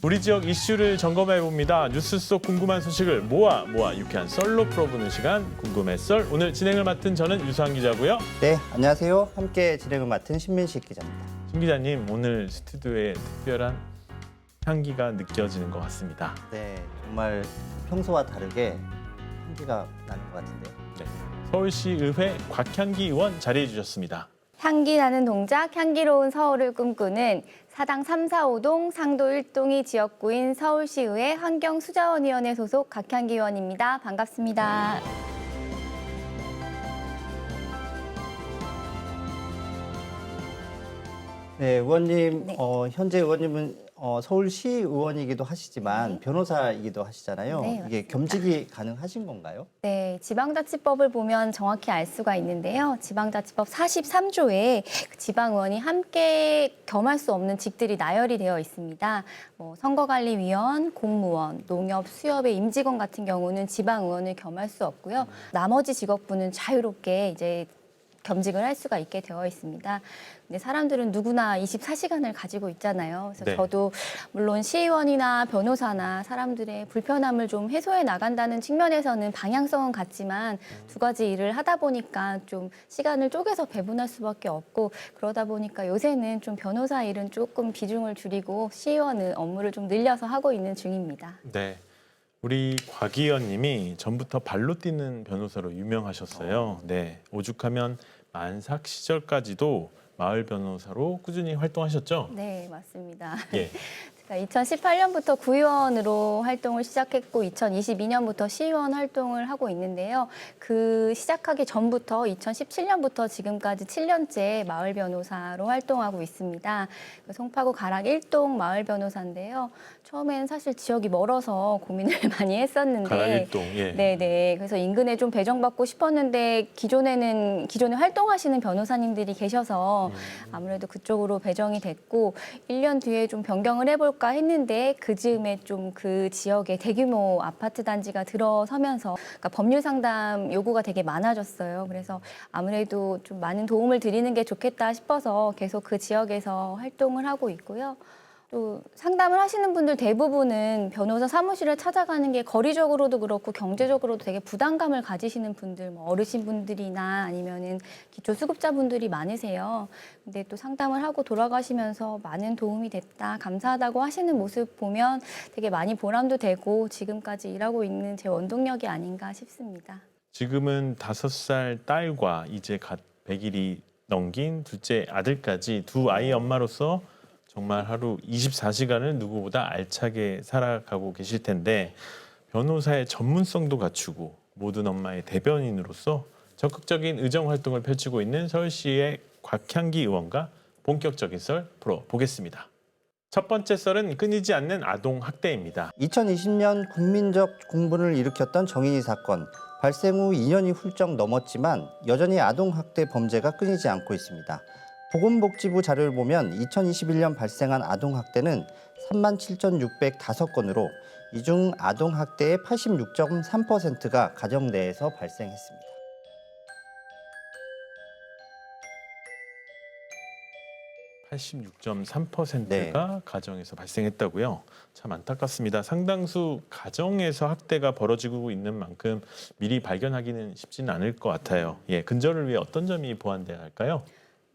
우리 지역 이슈를 점검해봅니다. 뉴스 속 궁금한 소식을 모아 유쾌한 썰로 풀어보는 시간 궁금해 썰. 오늘 진행을 맡은 저는 유수환 기자고요. 네, 안녕하세요. 함께 진행을 맡은 신민식 기자입니다. 신 기자님, 오늘 스튜디오에 특별한 향기가 느껴지는 것 같습니다. 네, 정말 평소와 다르게 향기가 나는 것 같은데요. 네, 서울시의회 곽향기 의원 자리해 주셨습니다. 향기 나는 동작, 향기로운 서울을 꿈꾸는 사당 3, 4, 5동, 상도 1동이 지역구인 서울시의회 환경수자원위원회 소속 곽향기 의원입니다. 반갑습니다. 네, 의원님, 네. 현재 의원님은 서울시 의원이기도 하시지만 네. 변호사이기도 하시잖아요. 네, 이게 맞습니다. 겸직이 가능하신 건가요? 네, 지방자치법을 보면 정확히 알 수가 있는데요. 지방자치법 43조에 지방의원이 함께 겸할 수 없는 직들이 나열이 되어 있습니다. 선거관리위원, 공무원, 농협, 수협의 임직원 같은 경우는 지방의원을 겸할 수 없고요. 나머지 직업군은 자유롭게 이제 겸직을 할 수가 있게 되어 있습니다. 근데 사람들은 누구나 24시간을 가지고 있잖아요. 그래서 네. 저도 물론 시의원이나 변호사나 사람들의 불편함을 좀 해소해 나간다는 측면에서는 방향성은 같지만 두 가지 일을 하다 보니까 좀 시간을 쪼개서 배분할 수밖에 없고 그러다 보니까 요새는 좀 변호사 일은 조금 비중을 줄이고 시의원은 업무를 좀 늘려서 하고 있는 중입니다. 네, 우리 곽 의원님이 전부터 발로 뛰는 변호사로 유명하셨어요. 네, 오죽하면 만삭 시절까지도 마을 변호사로 꾸준히 활동하셨죠? 네, 맞습니다. 예. 제가 2018년부터 구의원으로 활동을 시작했고 2022년부터 시의원 활동을 하고 있는데요. 그 시작하기 전부터 2017년부터 지금까지 7년째 마을 변호사로 활동하고 있습니다. 송파구 가락 1동 마을 변호사인데요. 처음엔 사실 지역이 멀어서 고민을 많이 했었는데 가락 1동. 예. 네네. 그래서 인근에 좀 배정받고 싶었는데 기존에 활동하시는 변호사님들이 계셔서 아무래도 그쪽으로 배정이 됐고 1년 뒤에 좀 변경을 해볼까 했는데 그 즈음에 좀 그 지역에 대규모 아파트 단지가 들어서면서 그러니까 법률 상담 요구가 되게 많아졌어요. 그래서 아무래도 좀 많은 도움을 드리는 게 좋겠다 싶어서 계속 그 지역에서 활동을 하고 있고요. 또 상담을 하시는 분들 대부분은 변호사 사무실을 찾아가는 게 거리적으로도 그렇고 경제적으로도 되게 부담감을 가지시는 분들, 어르신 분들이나 아니면은 기초수급자분들이 많으세요. 근데 또 상담을 하고 돌아가시면서 많은 도움이 됐다, 감사하다고 하시는 모습 보면 되게 많이 보람도 되고 지금까지 일하고 있는 제 원동력이 아닌가 싶습니다. 지금은 5살 딸과 이제 갓 100일이 넘긴 둘째 아들까지 두 아이 엄마로서 정말 하루 24시간을 누구보다 알차게 살아가고 계실 텐데 변호사의 전문성도 갖추고 모든 엄마의 대변인으로서 적극적인 의정 활동을 펼치고 있는 서울시의 곽향기 의원과 본격적인 썰 풀어보겠습니다. 첫 번째 썰은 끊이지 않는 아동 학대입니다. 2020년 국민적 공분을 일으켰던 정인이 사건. 발생 후 2년이 훌쩍 넘었지만 여전히 아동학대 범죄가 끊이지 않고 있습니다. 보건복지부 자료를 보면 2021년 발생한 아동학대는 37,605건으로 이 중 아동학대의 86.3%가 가정 내에서 발생했습니다. (86.3%가) 가정에서 발생했다고요? 참 안타깝습니다. 상당수 가정에서 학대가 벌어지고 있는 만큼 미리 발견하기는 쉽지는 않을 것 같아요. 예, 근절을 위해 어떤 점이 보완돼야 할까요?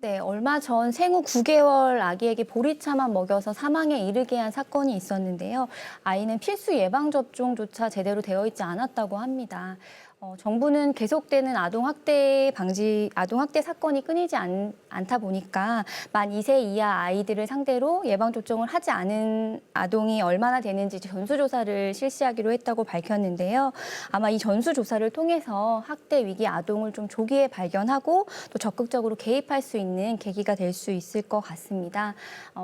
네, 얼마 전 생후 9개월 아기에게 보리차만 먹여서 사망에 이르게 한 사건이 있었는데요. 아이는 필수 예방접종조차 제대로 되어 있지 않았다고 합니다. 정부는 계속되는 아동학대 사건이 끊이지 않다 보니까 만 2세 이하 아이들을 상대로 예방접종을 하지 않은 아동이 얼마나 되는지 전수조사를 실시하기로 했다고 밝혔는데요. 아마 이 전수조사를 통해서 학대 위기 아동을 좀 조기에 발견하고 또 적극적으로 개입할 수 있는 계기가 될 수 있을 것 같습니다.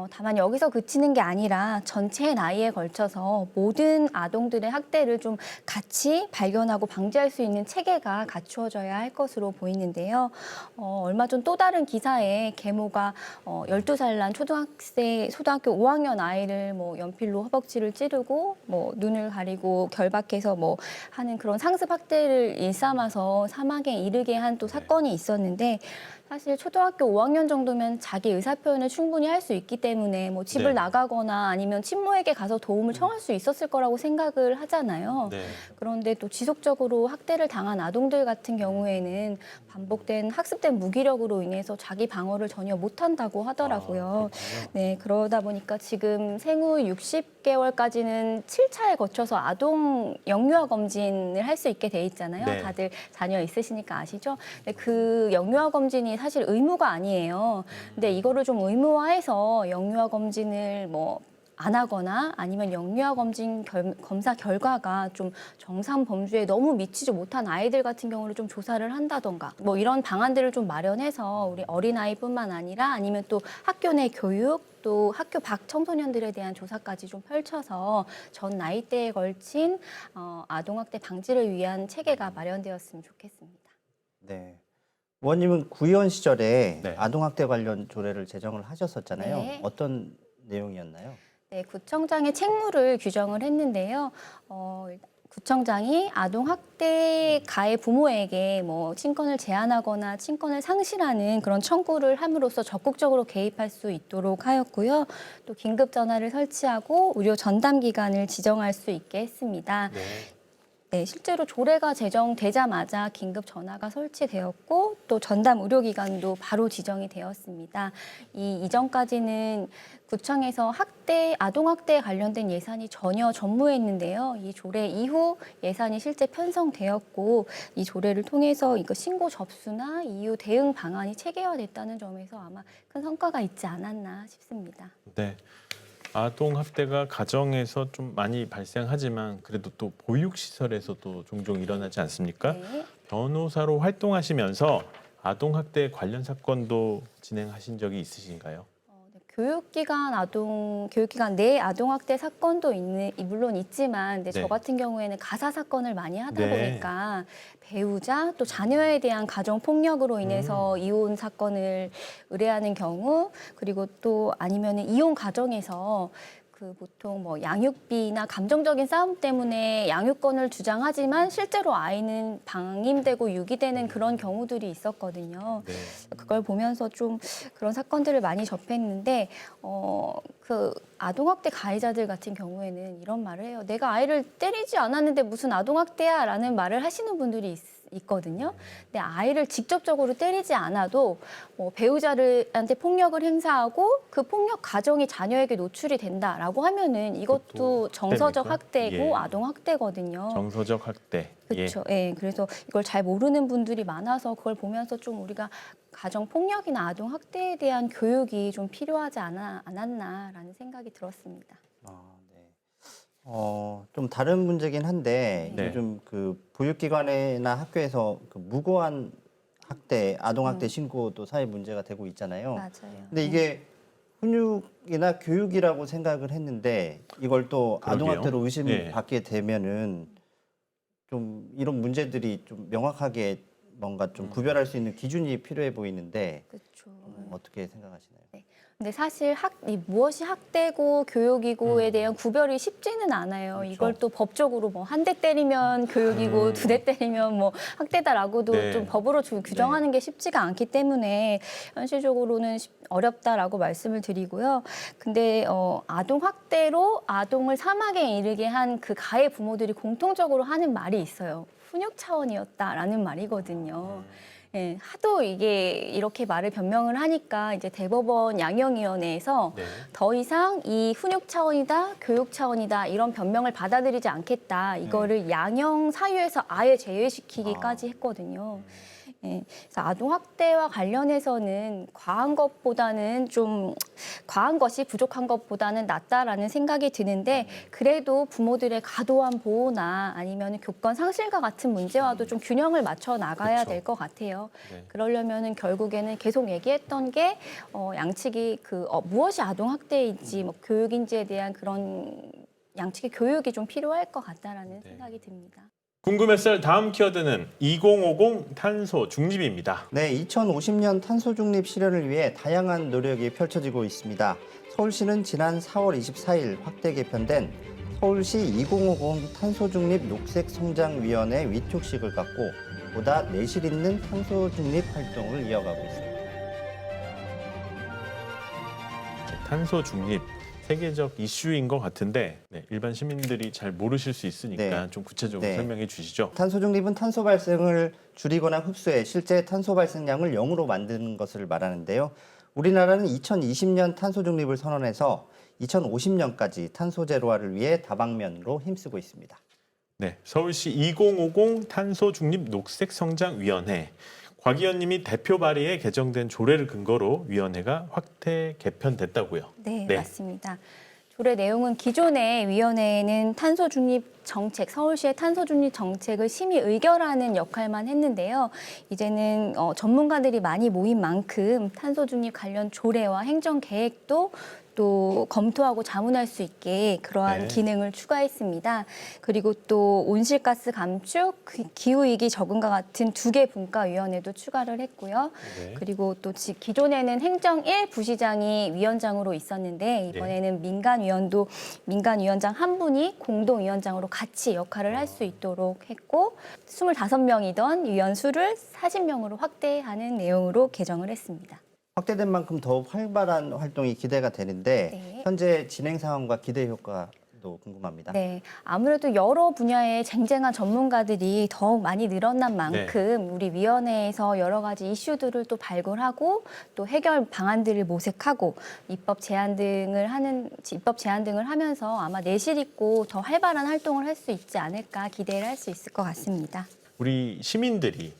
다만 여기서 그치는 게 아니라 전체 나이에 걸쳐서 모든 아동들의 학대를 좀 같이 발견하고 방지할 수 있는 있는 체계가 갖추어져야 할 것으로 보이는데요. 얼마 전 또 다른 기사에 계모가 12살 난 초등학교 5학년 아이를 뭐 연필로 허벅지를 찌르고 뭐 눈을 가리고 결박해서 뭐 하는 그런 상습 학대를 일삼아서 사망에 이르게 한 또 사건이 있었는데, 사실 초등학교 5학년 정도면 자기 의사 표현을 충분히 할 수 있기 때문에 뭐 집을 네. 나가거나 아니면 친모에게 가서 도움을 청할 수 있었을 거라고 생각을 하잖아요. 네. 그런데 또 지속적으로 학대를 당한 아동들 같은 경우에는 반복된 학습된 무기력으로 인해서 자기 방어를 전혀 못한다고 하더라고요. 그렇군요. 네, 그러다 보니까 지금 생후 60개월까지는 7차에 거쳐서 아동 영유아 검진을 할 수 있게 돼 있잖아요. 네. 다들 자녀 있으시니까 아시죠? 근데 그 영유아 검진이 사실 의무가 아니에요. 근데 이거를 좀 의무화해서 영유아 검진을 뭐 안 하거나 아니면 영유아 검진 검사 결과가 좀 정상 범주에 너무 미치지 못한 아이들 같은 경우를 좀 조사를 한다던가 뭐 이런 방안들을 좀 마련해서 우리 어린아이뿐만 아니라 아니면 또 학교 내 교육 또 학교 밖 청소년들에 대한 조사까지 좀 펼쳐서 전 나이대에 걸친 아동학대 방지를 위한 체계가 마련되었으면 좋겠습니다. 네. 의원님은 구의원 시절에 네. 아동학대 관련 조례를 제정을 하셨었잖아요. 네. 어떤 내용이었나요? 네, 구청장의 책무를 규정을 했는데요. 구청장이 아동학대 가해 부모에게 뭐 친권을 제한하거나 친권을 상실하는 그런 청구를 함으로써 적극적으로 개입할 수 있도록 하였고요. 또 긴급 전화를 설치하고 의료 전담 기관을 지정할 수 있게 했습니다. 네. 네, 실제로 조례가 제정되자마자 긴급 전화가 설치되었고 또 전담 의료기관도 바로 지정이 되었습니다. 이전까지는 구청에서 아동학대에 관련된 예산이 전혀 전무했는데요. 이 조례 이후 예산이 실제 편성되었고 이 조례를 통해서 이거 신고 접수나 이후 대응 방안이 체계화됐다는 점에서 아마 큰 성과가 있지 않았나 싶습니다. 네. 아동 학대가 가정에서 좀 많이 발생하지만 그래도 또 보육 시설에서도 종종 일어나지 않습니까? 네. 변호사로 활동하시면서 아동 학대 관련 사건도 진행하신 적이 있으신가요? 네, 교육기관 내 아동학대 사건도 물론 있지만, 근데 네. 저 같은 경우에는 가사 사건을 많이 하다 네. 보니까 배우자 또 자녀에 대한 가정 폭력으로 인해서 이혼 사건을 의뢰하는 경우, 그리고 또 아니면은 이혼 가정에서 그 보통 뭐 양육비나 감정적인 싸움 때문에 양육권을 주장하지만 실제로 아이는 방임되고 유기되는 그런 경우들이 있었거든요. 네. 그걸 보면서 좀 그런 사건들을 많이 접했는데 그 아동학대 가해자들 같은 경우에는 이런 말을 해요. 내가 아이를 때리지 않았는데 무슨 아동학대야 라는 말을 하시는 분들이 있거든요. 근데 아이를 직접적으로 때리지 않아도 뭐 배우자한테 폭력을 행사하고 그 폭력 가정이 자녀에게 노출이 된다라고 하면은 이것도 그것도 정서적 학대입니까? 학대고 예. 아동학대거든요. 정서적 학대. 그렇죠. 예. 그래서 이걸 잘 모르는 분들이 많아서 그걸 보면서 좀 우리가 가정 폭력이나 아동 학대에 대한 교육이 좀 필요하지 않았나라는 생각이 들었습니다. 아, 네. 좀 다른 문제긴 한데 네. 요즘 그 보육기관이나 학교에서 그 무고한 학대, 아동학대 신고도 사회 문제가 되고 있잖아요. 맞아요. 근데 이게 훈육이나 교육이라고 생각을 했는데 이걸 또 그러게요. 아동학대로 의심받게 네. 되면은 좀 이런 문제들이 좀 명확하게 뭔가 좀 구별할 수 있는 기준이 필요해 보이는데 그렇죠. 어떻게 생각하시나요? 근데 사실 무엇이 학대고 교육이고에 대한 구별이 쉽지는 않아요. 그렇죠. 이걸 또 법적으로 뭐 한 대 때리면 교육이고 두 대 때리면 뭐 학대다라고도 네. 좀 법으로 규정하는 게 쉽지가 않기 때문에 현실적으로는 어렵다라고 말씀을 드리고요. 근데 아동 학대로 아동을 사망에 이르게 한 그 가해 부모들이 공통적으로 하는 말이 있어요. 훈육 차원이었다라는 말이거든요. 예, 하도 이게 이렇게 말을 변명을 하니까 이제 대법원 양형위원회에서 네. 더 이상 이 훈육 차원이다, 교육 차원이다 이런 변명을 받아들이지 않겠다. 이거를 양형 사유에서 아예 제외시키기까지 했거든요. 예, 그래서 아동 학대와 관련해서는 과한 것이 부족한 것보다는 낫다라는 생각이 드는데 그래도 부모들의 과도한 보호나 아니면 교권 상실과 같은 문제와도 좀 균형을 맞춰 나가야 그렇죠. 될 것 같아요. 네. 그러려면은 결국에는 계속 얘기했던 게 양측이 무엇이 아동 학대인지 뭐 교육인지에 대한 그런 양측의 교육이 좀 필요할 것 같다라는 네. 생각이 듭니다. 궁금했을 다음 키워드는 2050 탄소 중립입니다. 네, 2050년 탄소 중립 실현을 위해 다양한 노력이 펼쳐지고 있습니다. 서울시는 지난 4월 24일 확대 개편된 서울시 2050 탄소 중립 녹색 성장위원회 위촉식을 갖고 보다 내실 있는 탄소 중립 활동을 이어가고 있습니다. 탄소 중립 세계적 이슈인 것 같은데 일반 시민들이 잘 모르실 수 있으니까 좀 구체적으로 설명해 주시죠. 탄소 중립은 탄소 발생을 줄이거나 흡수해 실제 탄소 발생량을 0으로 만드는 것을 말하는데요. 우리나라는 2020년 탄소 중립을 선언해서 2050년까지 탄소 제로화를 위해 다방면으로 힘쓰고 있습니다. 네, 서울시 2050 탄소 중립 녹색 성장 위원회. 곽 의원님이 대표 발의에 개정된 조례를 근거로 위원회가 확대 개편됐다고요. 네, 맞습니다. 조례 내용은 기존의 위원회에는 탄소 중립 정책, 서울시의 탄소 중립 정책을 심의 의결하는 역할만 했는데요. 이제는 전문가들이 많이 모인 만큼 탄소 중립 관련 조례와 행정 계획도 또 검토하고 자문할 수 있게 그러한 기능을 추가했습니다. 그리고 또 온실가스 감축, 기후위기 적응과 같은 2개 분과위원회도 추가를 했고요. 그리고 또 기존에는 행정 1 부시장이 위원장으로 있었는데 이번에는 민간위원장 한 분이 공동위원장으로 같이 역할을 할 수 있도록 했고 25명이던 위원 수를 40명으로 확대하는 내용으로 개정을 했습니다. 확대된 만큼 더욱 활발한 활동이 기대가 되는데 현재 진행 상황과 기대 효과도 궁금합니다. 네, 아무래도 여러 분야의 쟁쟁한 전문가들이 더욱 많이 늘어난 만큼 우리 위원회에서 여러 가지 이슈들을 또 발굴하고 또 해결 방안들을 모색하고 입법 제안 등을 하면서 아마 내실 있고 더 활발한 활동을 할 수 있지 않을까 기대를 할 수 있을 것 같습니다. 우리 시민들이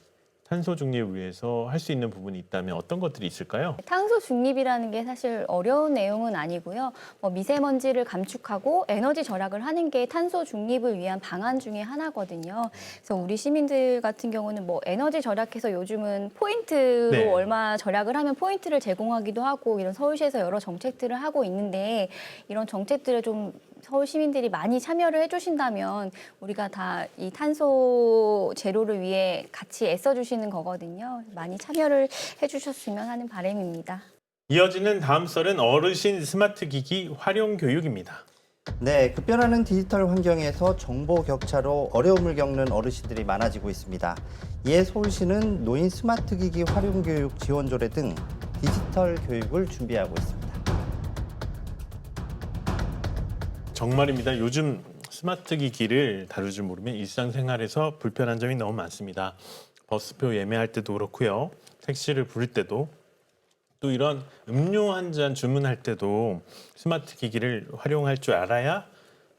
탄소 중립을 위해서 할 수 있는 부분이 있다면 어떤 것들이 있을까요? 탄소 중립이라는 게 사실 어려운 내용은 아니고요. 미세먼지를 감축하고 에너지 절약을 하는 게 탄소 중립을 위한 방안 중에 하나거든요. 그래서 우리 시민들 같은 경우는 에너지 절약해서 요즘은 포인트로 얼마 절약을 하면 포인트를 제공하기도 하고 이런 서울시에서 여러 정책들을 하고 있는데 이런 정책들을 좀 서울 시민들이 많이 참여를 해주신다면 우리가 다 이 탄소 제로를 위해 같이 애써주시는 거거든요. 많이 참여를 해주셨으면 하는 바람입니다. 이어지는 다음 썰은 어르신 스마트 기기 활용 교육입니다. 네, 급변하는 디지털 환경에서 정보 격차로 어려움을 겪는 어르신들이 많아지고 있습니다. 이에 서울시는 노인 스마트 기기 활용 교육 지원 조례 등 디지털 교육을 준비하고 있습니다. 정말입니다. 요즘 스마트 기기를 다룰 줄 모르면 일상생활에서 불편한 점이 너무 많습니다. 버스표 예매할 때도 그렇고요. 택시를 부를 때도 또 이런 음료 한 잔 주문할 때도 스마트 기기를 활용할 줄 알아야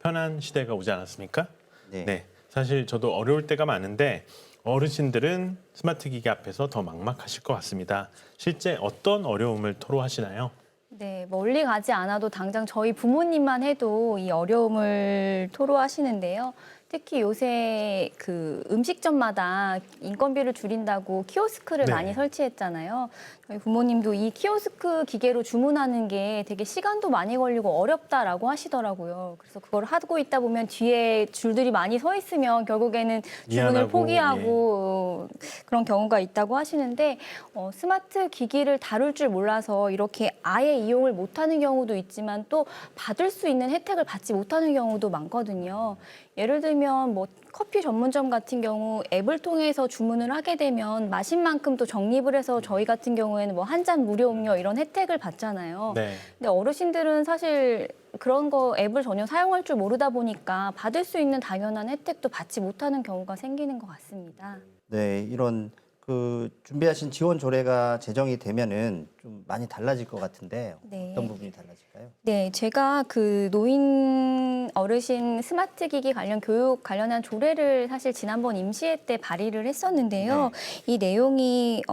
편한 시대가 오지 않았습니까? 네. 사실 저도 어려울 때가 많은데 어르신들은 스마트 기기 앞에서 더 막막하실 것 같습니다. 실제 어떤 어려움을 토로하시나요? 네, 멀리 가지 않아도 당장 저희 부모님만 해도 이 어려움을 토로하시는데요. 특히 요새 그 음식점마다 인건비를 줄인다고 키오스크를 많이 설치했잖아요. 저희 부모님도 이 키오스크 기계로 주문하는 게 되게 시간도 많이 걸리고 어렵다라고 하시더라고요. 그래서 그걸 하고 있다 보면 뒤에 줄들이 많이 서 있으면 결국에는 주문을 포기하고 그런 경우가 있다고 하시는데 스마트 기기를 다룰 줄 몰라서 이렇게 아예 이용을 못하는 경우도 있지만 또 받을 수 있는 혜택을 받지 못하는 경우도 많거든요. 예를 들면 커피 전문점 같은 경우 앱을 통해서 주문을 하게 되면 마신 만큼 또 적립을 해서 저희 같은 경우에는 한 잔 무료 음료 이런 혜택을 받잖아요. 근데 어르신들은 사실 그런 거 앱을 전혀 사용할 줄 모르다 보니까 받을 수 있는 당연한 혜택도 받지 못하는 경우가 생기는 것 같습니다. 네, 이런 준비하신 지원 조례가 제정이 되면은 좀 많이 달라질 것 같은데 어떤 부분이 달라질까요? 네, 제가 그 노인 어르신 스마트 기기 관련한 조례를 사실 지난번 임시회 때 발의를 했었는데요. 이 내용이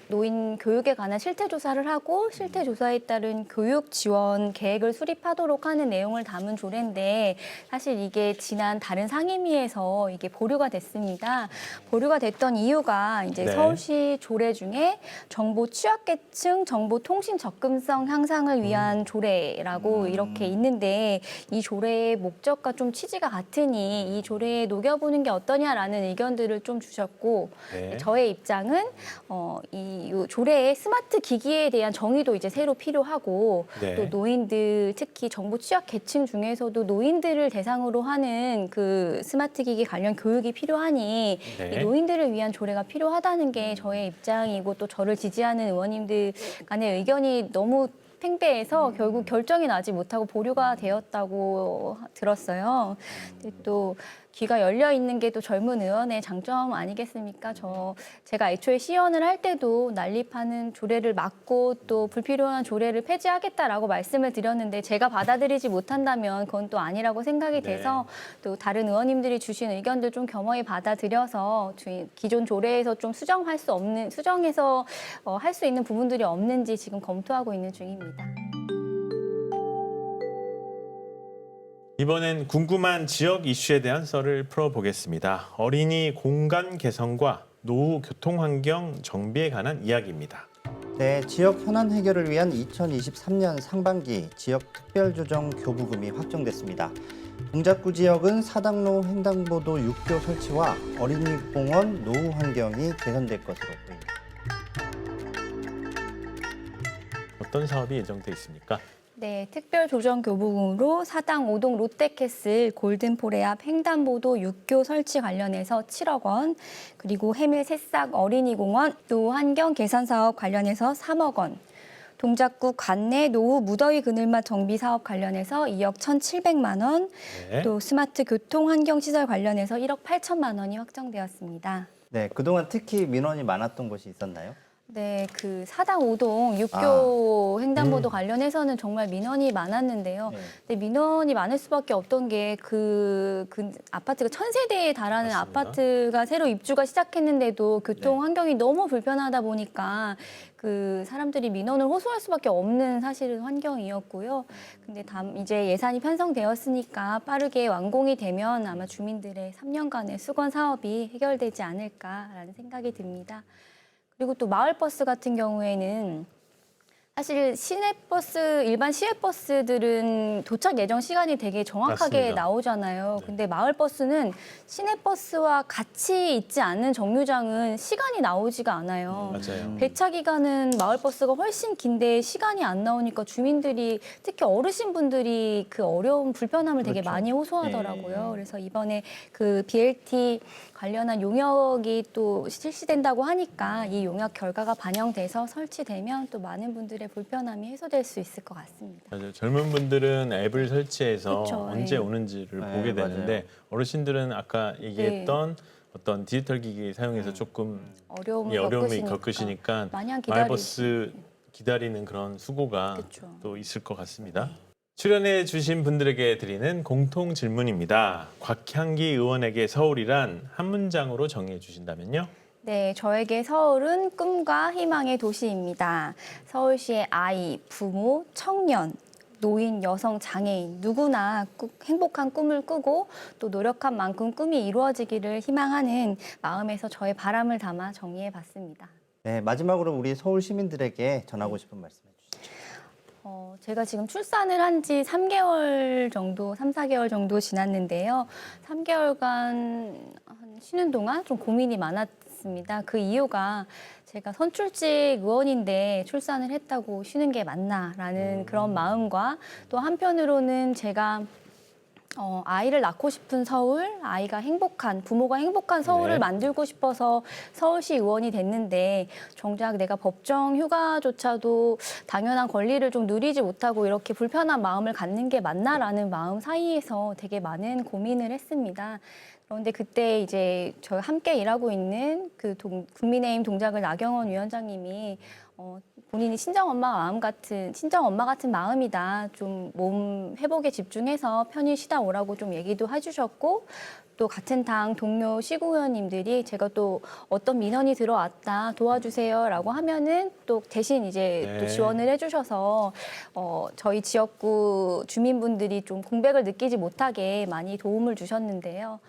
노인 교육에 관한 실태 조사를 하고 실태 조사에 따른 교육 지원 계획을 수립하도록 하는 내용을 담은 조례인데 사실 이게 지난 다른 상임위에서 이게 보류가 됐습니다. 보류가 됐던 이유가 이제 서울시 조례 중에 정보 취약계층 계층 정보 통신 접근성 향상을 위한 조례라고 이렇게 있는데 이 조례의 목적과 좀 취지가 같으니 이 조례에 녹여보는 게 어떠냐라는 의견들을 좀 주셨고 네. 저의 입장은 이 조례의 스마트 기기에 대한 정의도 이제 새로 필요하고 네. 또 노인들 특히 정보 취약 계층 중에서도 노인들을 대상으로 하는 그 스마트 기기 관련 교육이 필요하니 네. 이 노인들을 위한 조례가 필요하다는 게 저의 입장이고 또 저를 지지하는 의원님들 간의 의견이 너무 팽배해서 결국 결정이 나지 못하고 보류가 되었다고 들었어요. 근데 또 귀가 열려 있는 게 또 젊은 의원의 장점 아니겠습니까? 제가 애초에 시연을 할 때도 난립하는 조례를 막고 또 불필요한 조례를 폐지하겠다라고 말씀을 드렸는데 제가 받아들이지 못한다면 그건 또 아니라고 생각이 돼서 또 다른 의원님들이 주신 의견들 좀 겸허히 받아들여서 기존 조례에서 좀 수정해서 할 수 있는 부분들이 없는지 지금 검토하고 있는 중입니다. 이번엔 궁금한 지역 이슈에 대한 썰을 풀어보겠습니다. 어린이 공간 개선과 노후 교통환경 정비에 관한 이야기입니다. 네, 지역 현안 해결을 위한 2023년 상반기 지역 특별조정 교부금이 확정됐습니다. 동작구 지역은 사당로 횡단보도 6교 설치와 어린이공원 노후 환경이 개선될 것으로 보입니다. 어떤 사업이 예정돼 있습니까? 네, 특별조정교부금으로 사당 5동 롯데캐슬 골든포레 앞 횡단보도 6교 설치 관련해서 7억 원, 그리고 해밀 새싹 어린이공원 노후 환경 개선 사업 관련해서 3억 원, 동작구 관내 노후 무더위 그늘막 정비 사업 관련해서 2억 1,700만 원, 네. 또 스마트 교통 환경 시설 관련해서 1억 8천만 원이 확정되었습니다. 네, 그동안 특히 민원이 많았던 곳이 있었나요? 네, 그 사당 5동 6교 횡단보도 관련해서는 정말 민원이 많았는데요. 네. 근데 민원이 많을 수밖에 없던 게 그 아파트가 1,000세대에 달하는 맞습니다. 아파트가 새로 입주가 시작했는데도 교통 환경이 너무 불편하다 보니까 그 사람들이 민원을 호소할 수밖에 없는 사실은 환경이었고요. 근데 이제 예산이 편성되었으니까 빠르게 완공이 되면 아마 주민들의 3년간의 수건 사업이 해결되지 않을까라는 생각이 듭니다. 그리고 또 마을버스 같은 경우에는 사실 일반 시외버스들은 도착 예정 시간이 되게 정확하게 맞습니다. 나오잖아요. 네. 근데 마을버스는 시내버스와 같이 있지 않는 정류장은 시간이 나오지가 않아요. 맞아요. 배차 기간은 마을버스가 훨씬 긴데 시간이 안 나오니까 주민들이 특히 어르신분들이 그 어려운 불편함을 되게 그렇죠. 많이 호소하더라고요. 그래서 이번에 그 BLT 관련한 용역이 또 실시된다고 하니까 이 용역 결과가 반영돼서 설치되면 또 많은 분들의 불편함이 해소될 수 있을 것 같습니다. 맞아요. 젊은 분들은 앱을 설치해서 그쵸, 언제 예. 오는지를 네, 보게 되는데 맞아요. 어르신들은 아까 얘기했던 어떤 디지털 기기 사용해서 조금 어려움을 겪으시니까 마냥 마을버스 기다리는 그런 수고가 그쵸. 또 있을 것 같습니다. 출연해 주신 분들에게 드리는 공통 질문입니다. 곽향기 의원에게 서울이란 한 문장으로 정의해 주신다면요? 네, 저에게 서울은 꿈과 희망의 도시입니다. 서울시의 아이, 부모, 청년, 노인, 여성, 장애인 누구나 행복한 꿈을 꾸고 또 노력한 만큼 꿈이 이루어지기를 희망하는 마음에서 저의 바람을 담아 정의해 봤습니다. 네, 마지막으로 우리 서울 시민들에게 전하고 싶은 말씀 해주시죠. 제가 지금 출산을 한 지 3개월 정도, 3, 4개월 정도 지났는데요. 3개월간 쉬는 동안 좀 고민이 많았습니다. 그 이유가 제가 선출직 의원인데 출산을 했다고 쉬는 게 맞나라는 그런 마음과 또 한편으로는 제가 아이를 낳고 싶은 서울, 부모가 행복한 서울을 네. 만들고 싶어서 서울시 의원이 됐는데 정작 내가 법정 휴가조차도 당연한 권리를 좀 누리지 못하고 이렇게 불편한 마음을 갖는 게 맞나라는 마음 사이에서 되게 많은 고민을 했습니다. 그런데 그때 이제 저희 함께 일하고 있는 국민의힘 동작을 나경원 위원장님이 본인이 친정엄마 같은 마음이다. 좀 몸 회복에 집중해서 편히 쉬다 오라고 좀 얘기도 해주셨고 또 같은 당 동료 시구의원님들이 제가 또 어떤 민원이 들어왔다 도와주세요라고 하면은 또 대신 이제 또 지원을 해주셔서 저희 지역구 주민분들이 좀 공백을 느끼지 못하게 많이 도움을 주셨는데요.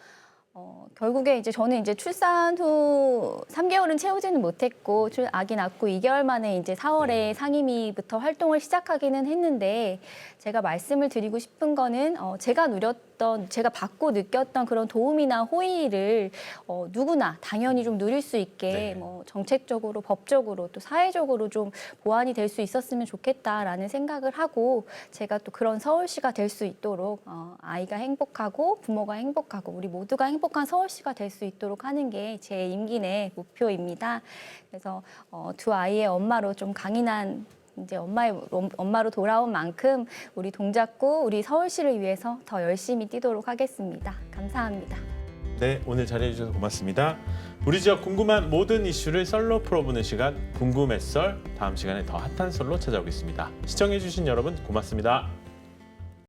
결국에 이제 저는 이제 출산 후 3개월은 채우지는 못했고 아기 낳고 2개월 만에 이제 4월에 상임위부터 활동을 시작하기는 했는데 제가 말씀을 드리고 싶은 거는 제가 누렸던 제가 받고 느꼈던 그런 도움이나 호의를 누구나 당연히 좀 누릴 수 있게 네. 뭐 정책적으로 법적으로 또 사회적으로 좀 보완이 될 수 있었으면 좋겠다라는 생각을 하고 제가 또 그런 서울시가 될 수 있도록 아이가 행복하고 부모가 행복하고 우리 모두가 행복한 서울시가 될 수 있도록 하는 게 제 임기 내 목표입니다. 그래서 두 아이의 엄마로 좀 강인한 이제 엄마로 돌아온 만큼 우리 동작구, 우리 서울시를 위해서 더 열심히 뛰도록 하겠습니다. 감사합니다. 네, 오늘 자리해 주셔서 고맙습니다. 우리 지역 궁금한 모든 이슈를 썰로 풀어보는 시간 궁금했썰, 다음 시간에 더 핫한 썰로 찾아오겠습니다. 시청해 주신 여러분 고맙습니다.